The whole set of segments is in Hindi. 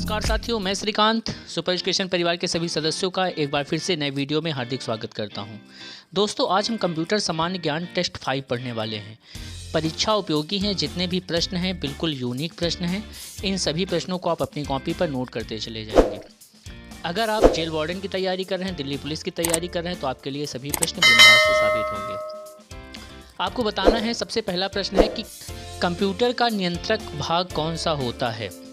नमस्कार साथियों, मैं श्रीकांत सुपर एजुकेशन परिवार के सभी सदस्यों का एक बार फिर से नए वीडियो में हार्दिक स्वागत करता हूं। दोस्तों, आज हम कंप्यूटर सामान्य ज्ञान टेस्ट 5 पढ़ने वाले हैं। परीक्षा उपयोगी हैं, जितने भी प्रश्न हैं बिल्कुल यूनिक प्रश्न हैं। इन सभी प्रश्नों को आप अपनी कॉपी पर नोट करते चले जाएंगे। अगर आप जेल वार्डन की तैयारी कर रहे हैं, दिल्ली पुलिस की तैयारी कर रहे हैं, तो आपके लिए सभी प्रश्न ब्रह्मास्त्र साबित होंगे। आपको बताना है, सबसे पहला प्रश्न है कि कंप्यूटर का नियंत्रक भाग कौन सा होता है।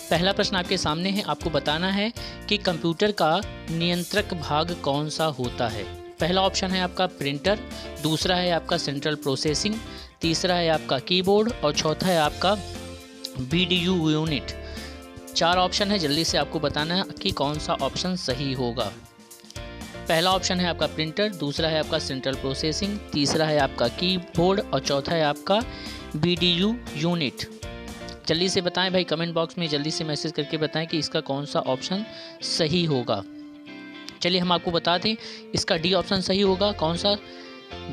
पहला प्रश्न आपके सामने है, आपको बताना है कि कंप्यूटर का नियंत्रक भाग कौन सा होता है। पहला ऑप्शन है आपका प्रिंटर, दूसरा है आपका सेंट्रल प्रोसेसिंग, तीसरा है आपका कीबोर्ड और चौथा है आपका बीडीयू यूनिट। 4 ऑप्शन है, जल्दी से आपको बताना है कि कौन सा ऑप्शन सही होगा। पहला ऑप्शन है आपका प्रिंटर, दूसरा है आपका सेंट्रल प्रोसेसिंग, तीसरा है आपका कीबोर्ड और चौथा है आपका बीडीयू यूनिट। जल्दी से बताएं भाई, कमेंट बॉक्स में जल्दी से मैसेज करके बताएं कि इसका कौन सा ऑप्शन सही होगा। चलिए हम आपको बता दें, इसका डी ऑप्शन सही होगा। कौन सा?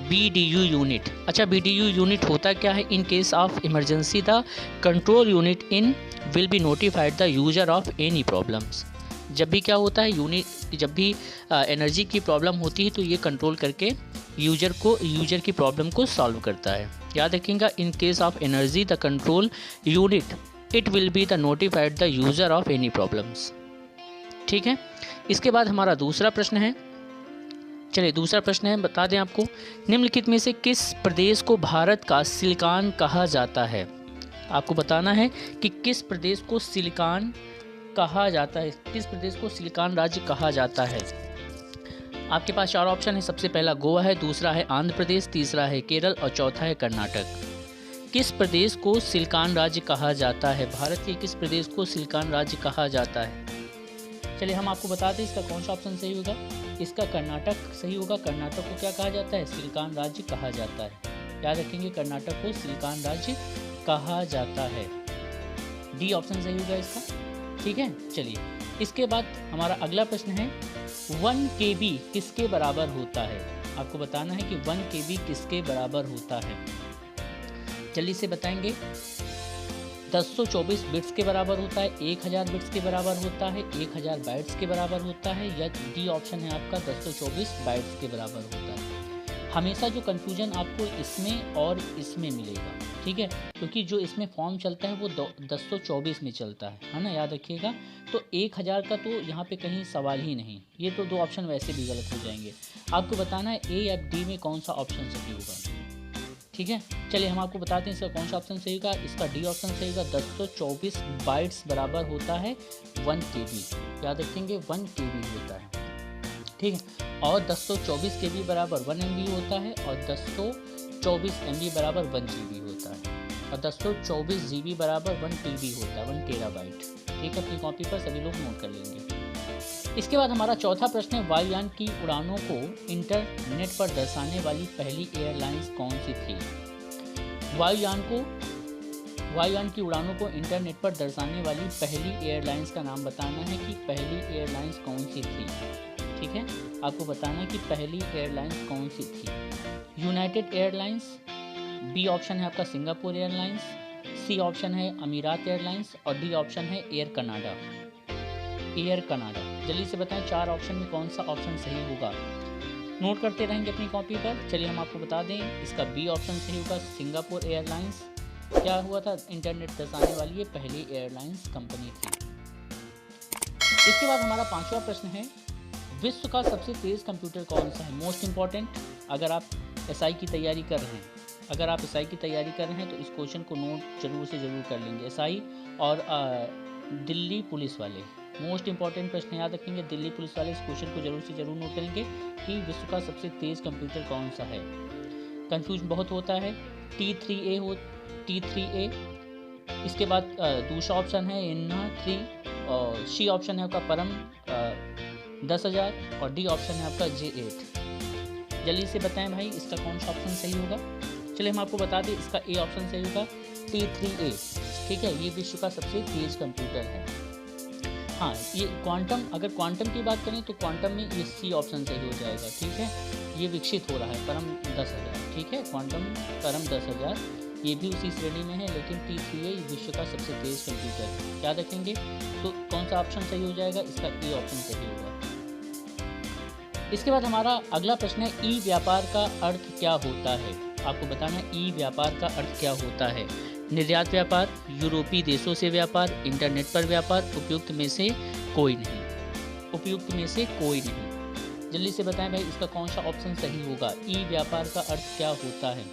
BDU unit. अच्छा, बीडीयू यूनिट होता क्या है? In case of emergency the control unit in will be notified the user of any problems. जब भी क्या होता है, जब भी एनर्जी की प्रॉब्लम होती है तो ये कंट्रोल करके यूजर की प्रॉब्लम को सॉल्व करता है। याद रखिएगा, in case of energy the control unit it will be the notified the user of any problems. ठीक है। इसके बाद हमारा दूसरा प्रश्न है। चलिए दूसरा प्रश्न है, बता दें आपको, निम्नलिखित में से किस प्रदेश को भारत का सिलिकॉन कहा जाता है। आपको बताना है कि किस प्रदेश को सिलिकॉन कहा जाता है, किस प्रदेश को सिलिकॉन राज्य कहा जाता है। आपके पास 4 ऑप्शन है। सबसे पहला गोवा है, दूसरा है आंध्र प्रदेश, तीसरा है केरल और चौथा है कर्नाटक। किस प्रदेश को सिलिकॉन राज्य कहा जाता है? भारत के किस प्रदेश को सिलिकॉन राज्य कहा जाता है? चलिए हम आपको बताते हैं इसका कौन सा ऑप्शन सही होगा। इसका कर्नाटक सही होगा। कर्नाटक को क्या कहा जाता है? सिलिकॉन राज्य कहा जाता है। याद रखेंगे, कर्नाटक को सिलिकॉन राज्य कहा जाता है। डी ऑप्शन सही होगा इसका। ठीक है। चलिए इसके बाद हमारा अगला प्रश्न है, 1 KB किसके बराबर होता है। आपको बताना है कि 1 KB किसके बराबर होता है। जल्दी से बताएंगे। 1024 बिट्स के बराबर होता है, 1000 बिट्स के बराबर होता है, 1000 बाइट्स के बराबर होता है, या डी ऑप्शन है आपका 1024 बाइट्स के बराबर होता है। हमेशा जो कंफ्यूजन आपको इसमें और इसमें मिलेगा, ठीक है, क्योंकि जो इसमें फॉर्म चलता है वो 1024 में चलता है ना, याद रखिएगा। तो 1000 का तो यहाँ पे कहीं सवाल ही नहीं। ये तो 2 ऑप्शन वैसे भी गलत हो जाएंगे। आपको बताना है ए या डी में कौन सा ऑप्शन सही होगा। ठीक है। चलिए हम आपको बताते हैं इसका कौन सा ऑप्शन सही होगा। इसका डी ऑप्शन सही होगा। 1024 बाइट्स बराबर होता है 1 KB। याद रखेंगे, 1 KB होता है। ठीक है। और 1024 KB बराबर 1 MB होता है और 1024 MB बराबर 1 GB होता है और 1024 GB बराबर 1 TB होता है, 1 टेराबाइट। ठीक है, अपनी कॉपी पर सभी लोग नोट कर लेंगे। इसके बाद हमारा चौथा प्रश्न है, वायुयान की उड़ानों को इंटरनेट पर दर्शाने वाली पहली एयरलाइंस कौन सी थी। वायुयान की उड़ानों को इंटरनेट पर दर्शाने वाली पहली एयरलाइंस का नाम बताना है कि पहली एयरलाइंस कौन सी थी। ठीक है, आपको बताना है कि पहली एयरलाइंस कौन सी थी। यूनाइटेड एयरलाइंस, बी ऑप्शन है आपका सिंगापुर एयरलाइंस, सी ऑप्शन है अमीरात एयरलाइंस और डी ऑप्शन है एयर कनाडा। जल्दी से बताएं 4 ऑप्शन में कौन सा ऑप्शन सही होगा। नोट करते रहेंगे अपनी कॉपी पर। चलिए हम आपको बता दें, इसका बी ऑप्शन सही होगा। सिंगापुर एयरलाइंस क्या हुआ था, इंटरनेट दर्शाने वाली ये पहली एयरलाइंस कंपनी थी। इसके बाद हमारा 5वां प्रश्न है, विश्व का सबसे तेज़ कंप्यूटर कौन सा है। मोस्ट इंपॉर्टेंट, अगर आप SI की तैयारी कर रहे हैं तो इस क्वेश्चन को नोट जरूर से ज़रूर कर लेंगे। SI और दिल्ली पुलिस वाले मोस्ट इंपॉर्टेंट प्रश्न याद रखेंगे। दिल्ली पुलिस वाले इस क्वेश्चन को जरूर से ज़रूर नोट करेंगे कि विश्व का सबसे तेज़ कंप्यूटर कौन सा है। कंफ्यूज बहुत होता है। T3A। इसके बाद दूसरा ऑप्शन है इन्हा 3 और सी ऑप्शन है आपका परम 10,000 और डी ऑप्शन है आपका J8। जल्दी से बताएं भाई, इसका कौन सा ऑप्शन सही होगा। चलिए हम आपको बता दें, इसका ए ऑप्शन सही होगा, T3A। ठीक है, ये विश्व का सबसे तेज़ कंप्यूटर है। हाँ, ये अगर क्वांटम की बात करें तो क्वांटम में ये सी ऑप्शन सही हो जाएगा। ठीक है, ये विकसित हो रहा है, परम 10,000। ठीक है, क्वांटम परम 10,000 ये भी उसी श्रेणी में है, लेकिन T3A विश्व का सबसे तेज कंप्यूटर है। याद रखेंगे। तो कौन सा ऑप्शन सही हो जाएगा? इसका ए ऑप्शन सही होगा। इसके बाद हमारा अगला प्रश्न है ई व्यापार का अर्थ क्या होता है? आपको बताना है ई व्यापार का अर्थ क्या होता है। निर्यात व्यापार, यूरोपीय देशों से व्यापार, इंटरनेट पर व्यापार, उपयुक्त में से कोई नहीं। उपयुक्त में से कोई नहीं। जल्दी से बताएं भाई, इसका कौन सा ऑप्शन सही होगा? ई व्यापार का अर्थ क्या होता है?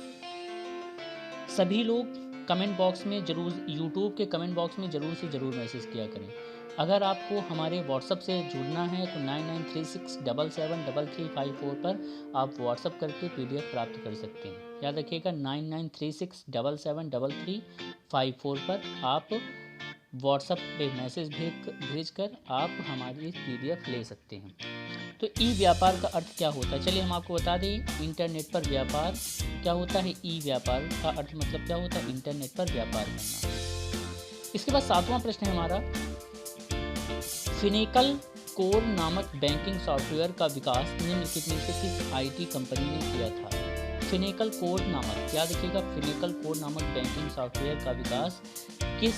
सभी लोग कमेंट बॉक्स में जरूर, यूट्यूब के कमेंट बॉक्स में ज़रूर से ज़रूर मैसेज किया करें। अगर आपको हमारे व्हाट्सअप से जुड़ना है तो 9936773354 पर आप व्हाट्सअप करके PDF प्राप्त कर सकते हैं। याद रखिएगा 9936773354 पर आप व्हाट्सअप पे मैसेज भेजकर आप हमारी PDF ले सकते हैं। तो ई व्यापार का अर्थ क्या होता है? चलिए हम आपको बता दें। इंटरनेट पर व्यापार क्या होता है? ई व्यापार का अर्थ मतलब क्या होता है? इंटरनेट पर व्यापार करना। इसके बाद 7वां प्रश्न है हमारा, फिनेकल कोर नामक बैंकिंग सॉफ्टवेयर का विकास निम्नलिखित में से किस IT कंपनी ने किया था? फिनेकल कोर नामक, याद रखिएगा, फिनेकल कोर नामक बैंकिंग सॉफ्टवेयर का विकास किस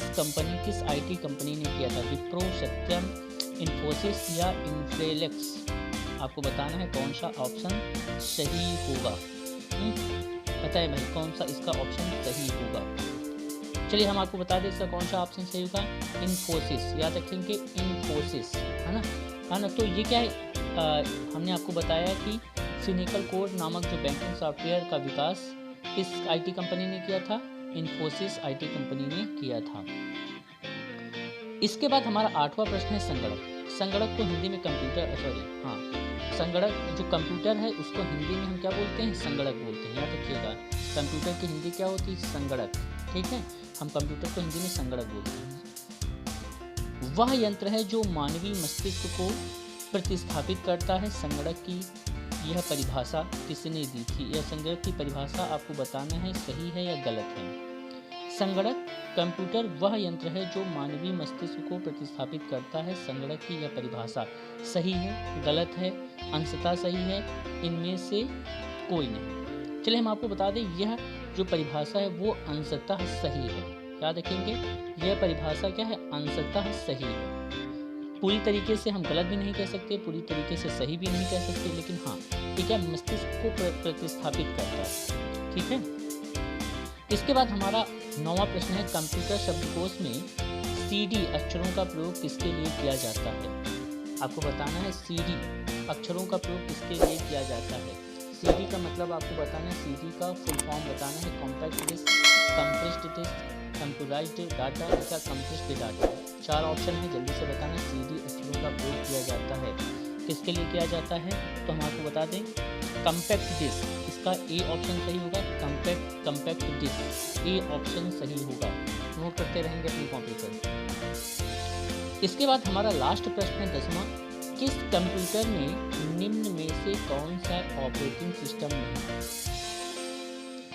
IT कंपनी ने किया था? विप्रो, सत्यम, इन्फोसिस या इन्फ्लेक्स? आपको बताना है कौन सा ऑप्शन सही होगा। पता है भाई कौन सा इसका ऑप्शन सही होगा? चलिए हम आपको बता दें इसका कौन सा ऑप्शन सही होगा। इन्फोसिस, याद रखेंगे इन्फोसिस, है ना। तो ये क्या है, हमने आपको बताया कि फिनेकल कोर नामक जो बैंकिंग सॉफ्टवेयर का विकास किस IT कंपनी ने किया था? इन्फोसिस IT कंपनी ने किया था। इसके बाद हमारा 8वां प्रश्न है संगणक। संगणक को हिंदी में संगणक जो कंप्यूटर है उसको हिंदी में हम क्या बोलते हैं? संगणक बोलते हैं। याद रखिएगा कंप्यूटर की हिंदी क्या होती है? संगणक। ठीक है, हम कंप्यूटर को हिंदी में संगणक बोलते हैं। वह यंत्र है जो मानवीय मस्तिष्क को प्रतिस्थापित करता है। संगणक की यह परिभाषा किसने दी थी? यह संगणक की परिभाषा आपको बताना है सही है या गलत है। संगणक कंप्यूटर वह यंत्र है जो मानवीय मस्तिष्क को प्रतिस्थापित करता है। संगणक की यह परिभाषा सही है, गलत है, अंशतः सही है, इनमें से कोई नहीं। चलिए हम आपको बता दें यह जो परिभाषा है वो अंशतः सही है। याद रखेंगे यह परिभाषा क्या है? अंशतः सही है। पूरी तरीके से हम गलत भी नहीं कह सकते, पूरी तरीके से सही भी नहीं कह सकते, लेकिन हाँ ये क्या मस्तिष्क को प्रतिस्थापित करता है। ठीक है। इसके बाद हमारा 9वां प्रश्न है, कंप्यूटर शब्दकोश में CD अक्षरों का प्रयोग किसके लिए किया जाता है? आपको बताना है CD अक्षरों का प्रयोग किसके लिए किया जाता है। CD का मतलब आपको बताना है, CD का फुल फॉर्म बताना है, compact disc, compressed disc, computerised data या कंप्रेस्ड डाटा। 4 ऑप्शन है, जल्दी से बताना। CD अक्षरों का प्रयोग किया जाता है किसके लिए किया जाता है? तो हम आपको बता दें कॉम्पैक्ट डिस्क, इसका ए ऑप्शन सही होगा। कॉम्पैक्ट डिस्क ए ऑप्शन सही होगा। नोट करते रहेंगे अपनी कॉपी पर। इसके बाद हमारा लास्ट प्रश्न है 10वां, किस कंप्यूटर में निम्न में से कौन सा ऑपरेटिंग सिस्टम नहीं?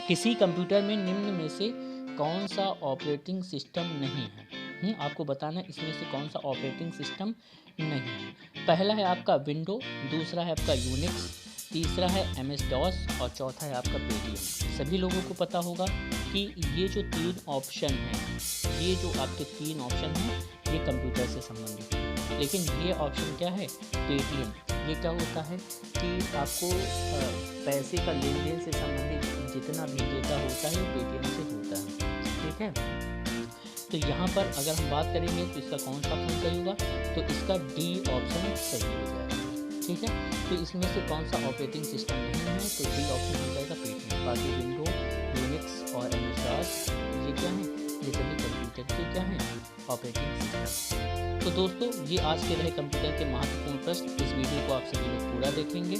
किसी कंप्यूटर में निम्न में से कौन सा ऑपरेटिंग सिस्टम नहीं है? आपको बताना है इसमें से कौन सा ऑपरेटिंग सिस्टम नहीं है। पहला है आपका विंडो, दूसरा है आपका यूनिक्स, तीसरा है MS-DOS और चौथा है आपका पेटीएम। सभी लोगों को पता होगा कि ये जो 3 ऑप्शन हैं, ये जो आपके 3 ऑप्शन हैं ये कंप्यूटर से संबंधित है। लेकिन ये ऑप्शन क्या है? पेटीएम। ये क्या होता है कि आपको पैसे का लेन देन से संबंधित जितना भी डेटा होता है वो पेटीएम से होता है। ठीक है। तो यहाँ पर अगर हम बात करेंगे तो इसका कौन सा ऑप्शन सही होगा? तो इसका डी ऑप्शन सही हो जाएगा। ठीक है। तो इसमें से कौन सा ऑपरेटिंग सिस्टम नहीं है? तो डी ऑप्शन हो जाएगा पेटीएम। बाकी विंडो, यूनिक्स और MS-DOS ये क्या है? ये सभी कंप्यूटर के क्या हैं? Operating system. तो दोस्तों ये आज के रहे कंप्यूटर के महत्वपूर्ण प्रश्न। इस वीडियो को आप सभी लोग पूरा देखेंगे।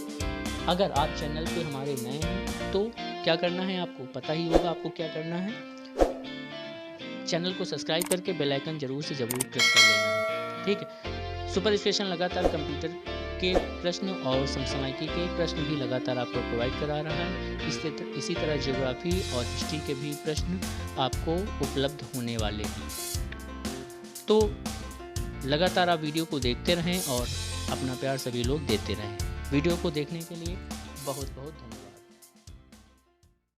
अगर आप चैनल पे हमारे नए हैं तो क्या करना है? आपको पता ही होगा आपको क्या करना है। चैनल को सब्सक्राइब करके बेल आइकन जरूर से जरूर प्रेस कर लेना है। ठीक है। सुपर स्टेशन लगातार कंप्यूटर के प्रश्न और समसामयिकी के प्रश्न भी लगातार आपको प्रोवाइड करा रहा है। इसी तरह ज्योग्राफी और हिस्ट्री के भी प्रश्न आपको उपलब्ध होने वाले हैं। तो लगातार आप वीडियो को देखते रहें और अपना प्यार सभी लोग देते रहें। वीडियो को देखने के लिए बहुत बहुत धन्यवाद।